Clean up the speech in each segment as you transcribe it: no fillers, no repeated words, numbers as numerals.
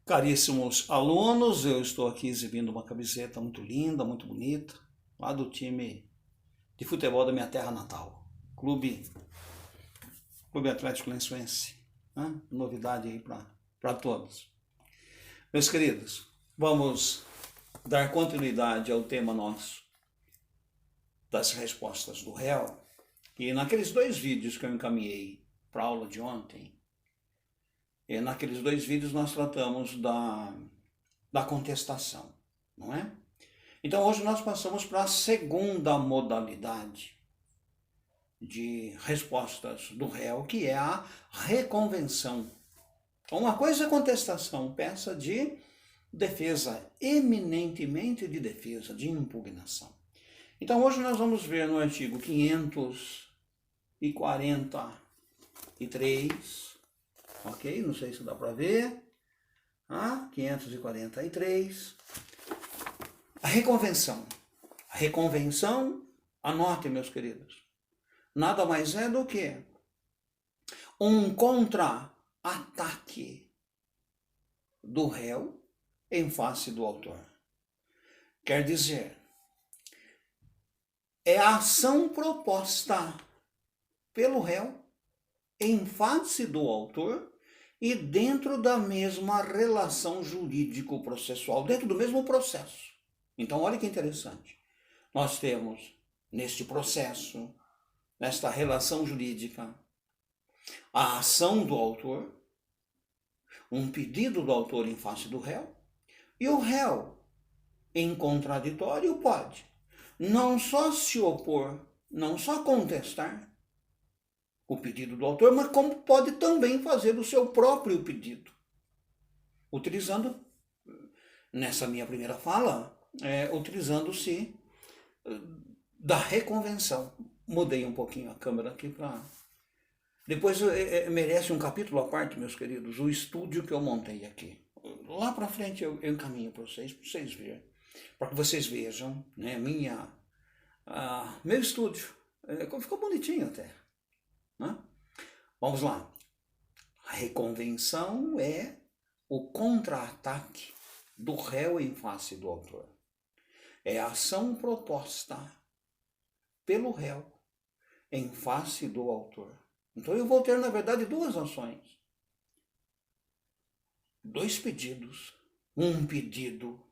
Caríssimos alunos, eu estou aqui exibindo uma camiseta muito linda, muito bonita, lá do time de futebol da minha terra natal, Clube Atlético Lençoense. Novidade aí para todos. Meus queridos, vamos dar continuidade ao tema nosso das respostas do réu. E naqueles dois vídeos que eu encaminhei para a aula de ontem, naqueles dois vídeos nós tratamos da contestação, não é? Então hoje nós passamos para a segunda modalidade de respostas do réu, que é a reconvenção. Então, uma coisa é contestação, peça de defesa, eminentemente de defesa, de impugnação. Então hoje nós vamos ver no artigo 543, ok? Não sei se dá para ver. 543. A reconvenção. A reconvenção, anotem, meus queridos, nada mais é do que um contra-ataque do réu em face do autor. Quer dizer, é a ação proposta pelo réu em face do autor e dentro da mesma relação jurídico-processual, dentro do mesmo processo. Então, olha que interessante. Nós temos, neste processo, nesta relação jurídica, a ação do autor, um pedido do autor em face do réu, e o réu, em contraditório, pode não só se opor, não só contestar o pedido do autor, mas como pode também fazer o seu próprio pedido, utilizando, nessa minha primeira fala, utilizando-se da reconvenção. Mudei um pouquinho a câmera aqui para... Depois merece um capítulo à parte, meus queridos, o estúdio que eu montei aqui. Lá para frente eu encaminho para vocês verem, para que vocês vejam, né, meu estúdio. Ficou bonitinho até. Né? Vamos lá. A reconvenção é o contra-ataque do réu em face do autor. É a ação proposta pelo réu em face do autor. Então eu vou ter, na verdade, duas ações. Dois pedidos. Um pedido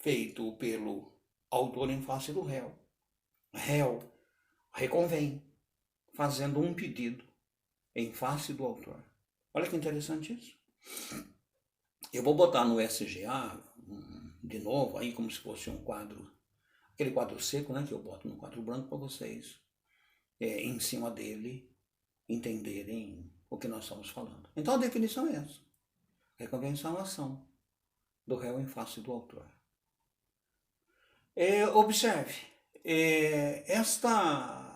feito pelo autor em face do réu. Réu reconvém, fazendo um pedido em face do autor. Olha que interessante isso. Eu vou botar no SGA, de novo, aí como se fosse um quadro, aquele quadro seco, né, que eu boto no quadro branco para vocês, em cima dele, entenderem o que nós estamos falando. Então a definição é essa. Reconvenção é a ação do réu em face do autor. Observe, esta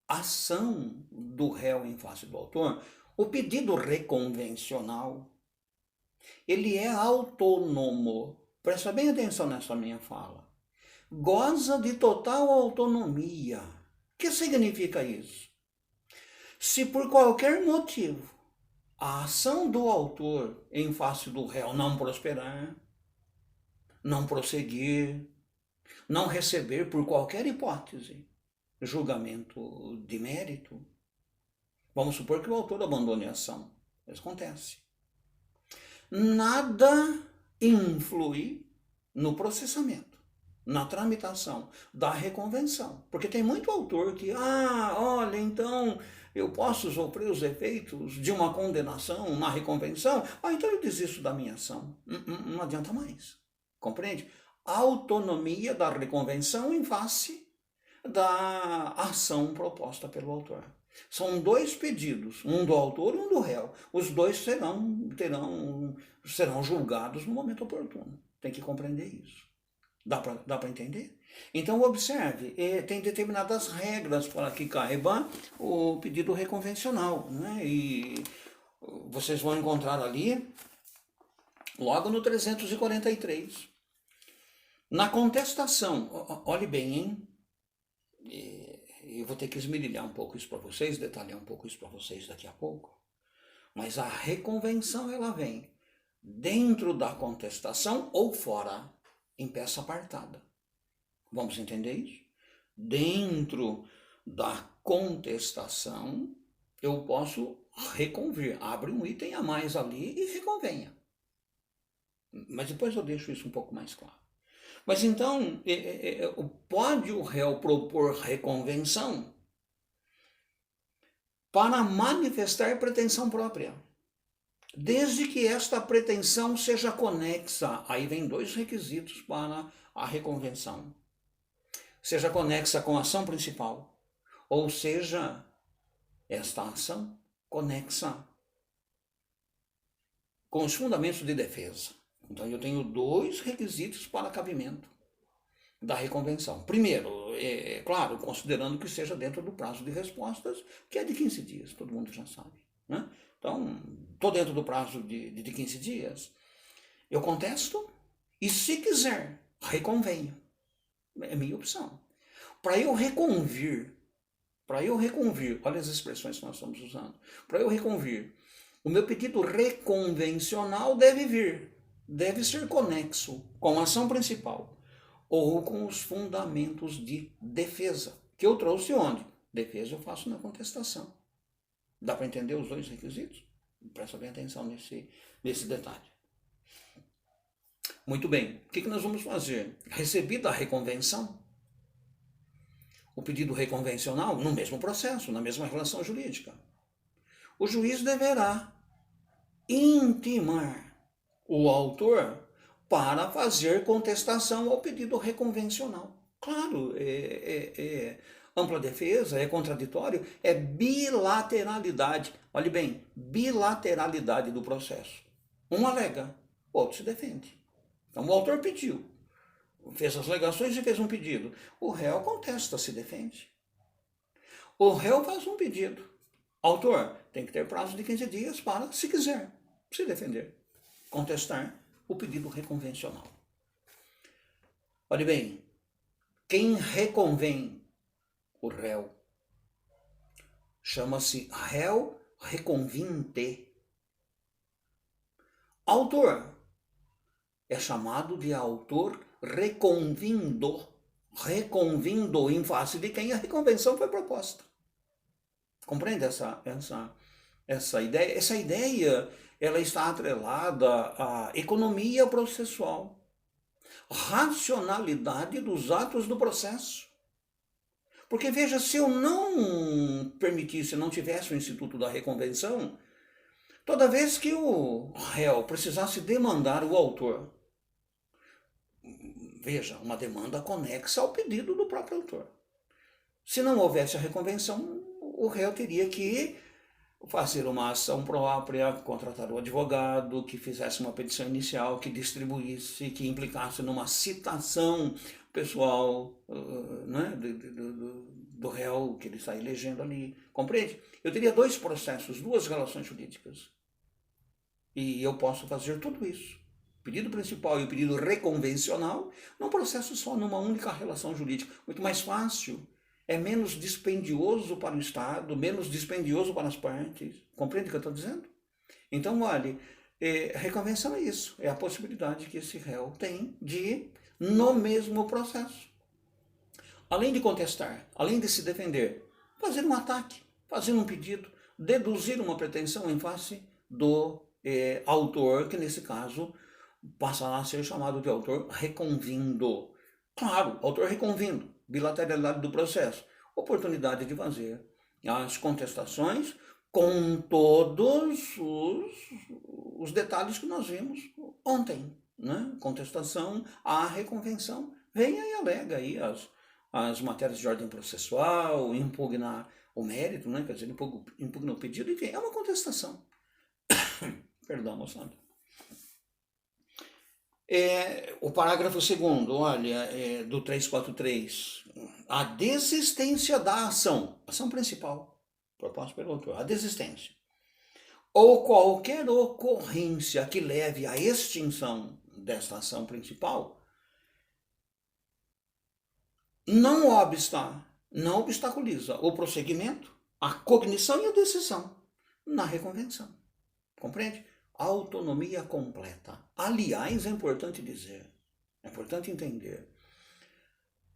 ação do réu em face do autor, o pedido reconvencional, ele é autônomo. Presta bem atenção nessa minha fala. Goza de total autonomia. O que significa isso? Se por qualquer motivo a ação do autor em face do réu não prosperar, não prosseguir, não receber por qualquer hipótese julgamento de mérito, vamos supor que o autor abandone a ação. Isso acontece. Nada influi no processamento, na tramitação da reconvenção. Porque tem muito autor que, olha, então eu posso sofrer os efeitos de uma condenação na reconvenção, então eu desisto da minha ação. Não adianta mais. Compreende? A autonomia da reconvenção em face da ação proposta pelo autor. São dois pedidos, um do autor e um do réu. Os dois serão julgados no momento oportuno. Tem que compreender isso. Dá para entender? Então, observe, tem determinadas regras para que caiba o pedido reconvencional, né? E vocês vão encontrar ali, logo no 343. Na contestação, olhe bem, hein? Eu vou ter que esmerilhar um pouco isso para vocês, detalhar um pouco isso para vocês daqui a pouco. Mas a reconvenção, ela vem dentro da contestação ou fora, em peça apartada. Vamos entender isso? Dentro da contestação, eu posso reconvir. Abre um item a mais ali e reconvenha. Mas depois eu deixo isso um pouco mais claro. Mas então, pode o réu propor reconvenção para manifestar pretensão própria, desde que esta pretensão seja conexa. Aí vem dois requisitos para a reconvenção. Seja conexa com a ação principal, ou seja, esta ação conexa com os fundamentos de defesa. Então eu tenho dois requisitos para cabimento da reconvenção. Primeiro, claro, considerando que seja dentro do prazo de respostas, que é de 15 dias, todo mundo já sabe, né? Então, estou dentro do prazo de 15 dias, eu contesto e, se quiser, reconvenho. É minha opção. Para eu reconvir, olha as expressões que nós estamos usando, para eu reconvir, o meu pedido reconvencional deve ser conexo com a ação principal ou com os fundamentos de defesa, que eu trouxe onde? Defesa eu faço na contestação. Dá para entender os dois requisitos? Presta bem atenção nesse detalhe. Muito bem, o que nós vamos fazer? Recebida a reconvenção, o pedido reconvencional, no mesmo processo, na mesma relação jurídica, o juiz deverá intimar o autor para fazer contestação ao pedido reconvencional. Claro, ampla defesa, é contraditório, é bilateralidade. Olhe bem, bilateralidade do processo. Um alega, o outro se defende. Então o autor pediu, fez as alegações e fez um pedido. O réu contesta, se defende. O réu faz um pedido. Autor tem que ter prazo de 15 dias para, se quiser, se defender, contestar o pedido reconvencional. Olhe bem, quem reconvém o réu chama-se réu reconvinte. Autor é chamado de autor reconvindo em face de quem a reconvenção foi proposta. Compreende essa ideia? Essa ideia, ela está atrelada à economia processual, racionalidade dos atos do processo. Porque veja, se eu não permitisse, não tivesse o instituto da reconvenção, toda vez que o réu precisasse demandar o autor, veja, uma demanda conexa ao pedido do próprio autor. Se não houvesse a reconvenção, o réu teria que fazer uma ação própria, contratar o advogado, que fizesse uma petição inicial, que distribuísse, que implicasse numa citação pessoal, né, do réu que ele está elegendo ali. Compreende? Eu teria dois processos, duas relações jurídicas. E eu posso fazer tudo isso, o pedido principal e o pedido reconvencional, num processo só, numa única relação jurídica. Muito mais fácil. É menos dispendioso para o Estado, menos dispendioso para as partes. Compreende o que eu estou dizendo? Então, olha, reconvenção é isso. É a possibilidade que esse réu tem de, no mesmo processo, além de contestar, além de se defender, fazer um ataque, fazer um pedido, deduzir uma pretensão em face do autor, que nesse caso passará a ser chamado de autor reconvindo. Claro, autor reconvindo. Bilateralidade do processo, oportunidade de fazer as contestações com todos os detalhes que nós vimos ontem, né? Contestação à reconvenção, venha e alega aí as matérias de ordem processual, impugnar o mérito, né? Quer dizer, impugna o pedido, enfim, é uma contestação. Perdão, moçada. O parágrafo 2º, olha, do 343, a desistência da ação principal, proposta pelo autor, a desistência, ou qualquer ocorrência que leve à extinção desta ação principal, não obstaculiza o prosseguimento, a cognição e a decisão na reconvenção. Compreende? autonomia completa. Aliás, é importante dizer, é importante entender,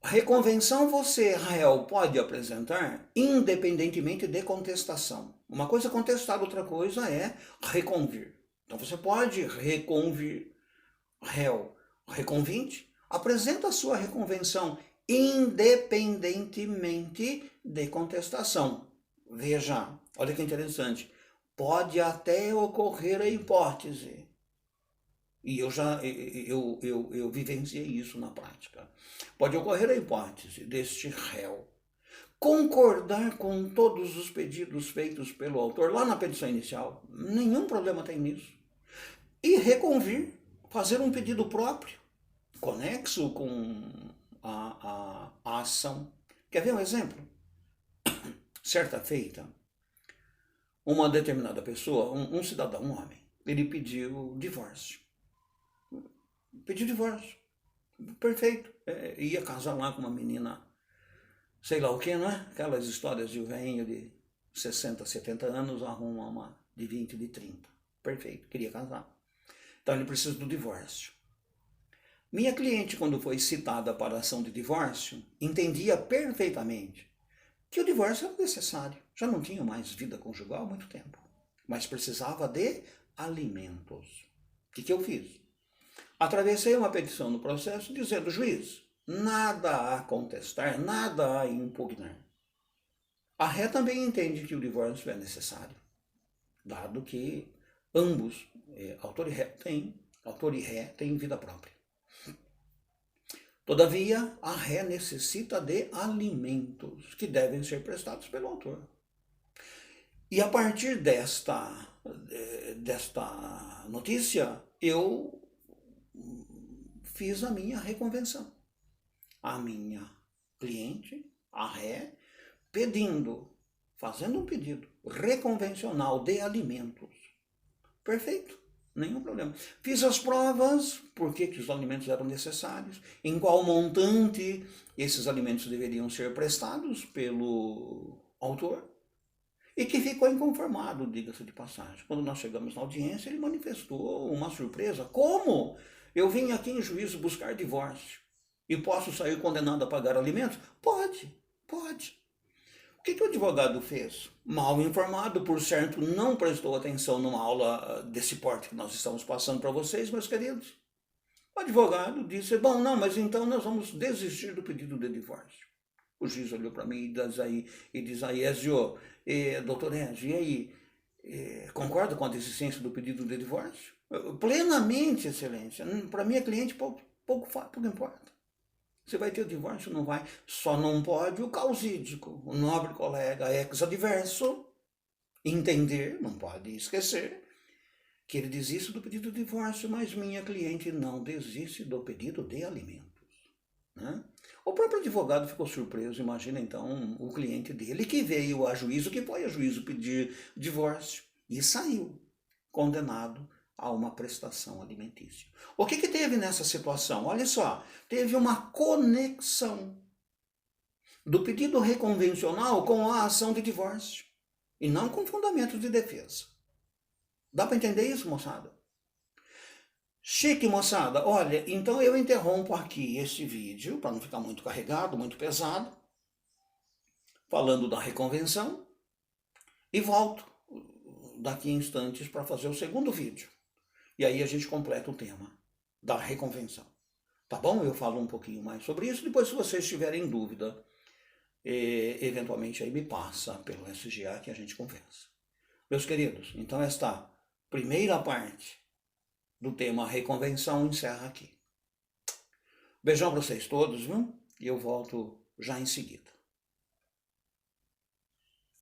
a reconvenção você, réu, pode apresentar independentemente de contestação. Uma coisa é contestar, outra coisa é reconvir. Então você pode reconvir, réu, reconvinte, apresenta a sua reconvenção independentemente de contestação. Veja, olha que interessante, pode até ocorrer a hipótese, e eu vivenciei isso na prática, pode ocorrer a hipótese deste réu concordar com todos os pedidos feitos pelo autor lá na petição inicial, nenhum problema tem nisso, e reconvir, fazer um pedido próprio, conexo com a ação. Quer ver um exemplo? Certa feita, uma determinada pessoa, um cidadão, um homem, ele pediu divórcio. Pediu divórcio. Perfeito. Ia casar lá com uma menina, sei lá o que, não é? Aquelas histórias de um velhinho de 60, 70 anos arruma uma de 20, de 30. Perfeito. Queria casar. Então ele precisa do divórcio. Minha cliente, quando foi citada para a ação de divórcio, entendia perfeitamente que o divórcio era necessário. Já não tinha mais vida conjugal há muito tempo, mas precisava de alimentos. O que eu fiz? Atravessei uma petição no processo dizendo, juiz, nada a contestar, nada a impugnar. A ré também entende que o divórcio é necessário, dado que ambos, autor e ré, têm vida própria. Todavia, a ré necessita de alimentos que devem ser prestados pelo autor. E a partir desta notícia, eu fiz a minha reconvenção. A minha cliente, a ré, fazendo um pedido reconvencional de alimentos. Perfeito. Nenhum problema. Fiz as provas, por que os alimentos eram necessários, em qual montante esses alimentos deveriam ser prestados pelo autor, e que ficou inconformado, diga-se de passagem. Quando nós chegamos na audiência, ele manifestou uma surpresa. Como? Eu vim aqui em juízo buscar divórcio e posso sair condenado a pagar alimentos? Pode. O que o advogado fez? Mal informado, por certo, não prestou atenção numa aula desse porte que nós estamos passando para vocês, meus queridos. O advogado disse, bom, não, mas então nós vamos desistir do pedido de divórcio. O juiz olhou para mim e diz aí, Ezio, doutor Ezio, e aí, concorda com a desistência do pedido de divórcio? Plenamente, excelência. Para minha cliente, pouco importa. Você vai ter o divórcio? Não vai. Só não pode o causídico, o nobre colega ex-adverso, entender, não pode esquecer, que ele desiste do pedido de divórcio, mas minha cliente não desiste do pedido de alimentos. Né? O próprio advogado ficou surpreso, imagina então o cliente dele que veio a juízo, que foi a juízo pedir divórcio e saiu condenado a uma prestação alimentícia. O que teve nessa situação? Olha só, teve uma conexão do pedido reconvencional com a ação de divórcio, e não com fundamento de defesa. Dá para entender isso, moçada? Chique, moçada. Olha, então eu interrompo aqui este vídeo, para não ficar muito carregado, muito pesado, falando da reconvenção, e volto daqui a instantes para fazer o segundo vídeo. E aí a gente completa o tema da reconvenção. Tá bom? Eu falo um pouquinho mais sobre isso. Depois, se vocês tiverem dúvida, eventualmente aí me passa pelo SGA que a gente conversa. Meus queridos, então esta primeira parte do tema reconvenção encerra aqui. Beijão para vocês todos, viu? E eu volto já em seguida.